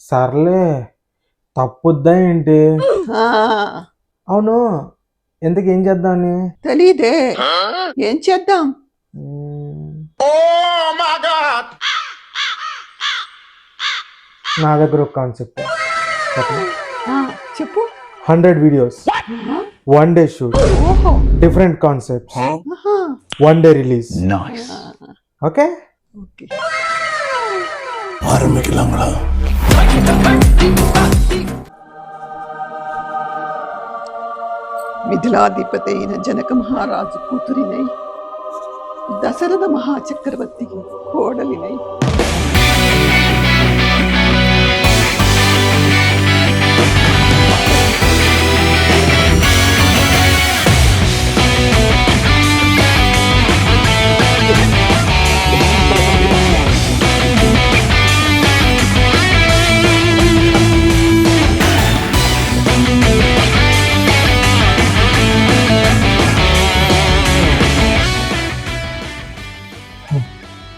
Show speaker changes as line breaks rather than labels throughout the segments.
సర్లే, తప్పుద్దా ఏంటి?
ఆ,
అవును, ఎందుకు ఏం చేద్దామని?
తెలీదే, ఏం చేద్దాం?
నా దగ్గర ఒక కాన్సెప్ట్.
ఆ, చెప్పు.
100 వీడియోస్,
ఆ,
1 డే షూట్,
ఓహో,
డిఫరెంట్ కాన్సెప్ట్స్,
ఆహా,
1 డే రిలీజ్. ఓకే?
ఓకే. మిథిలాధిపతి అయిన జనక మహారాజు కూతురినై, దశరథ మహాచక్రవర్తికి కోడలినై,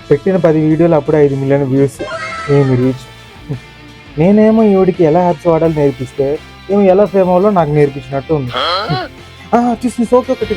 పెట్టిన 10 వీడియోలు అప్పుడే 5 మిలియన్ వ్యూస్, ఏమి రీచ్. నేనేమో ఈవిడికి ఎలా యాప్స్ వాడాలో నేర్పిస్తే ఏమో ఎలా ఫేమ్ అవ్వాలో నాకు నేర్పించినట్టు ఉంది. చూసి సోకే ఒకటి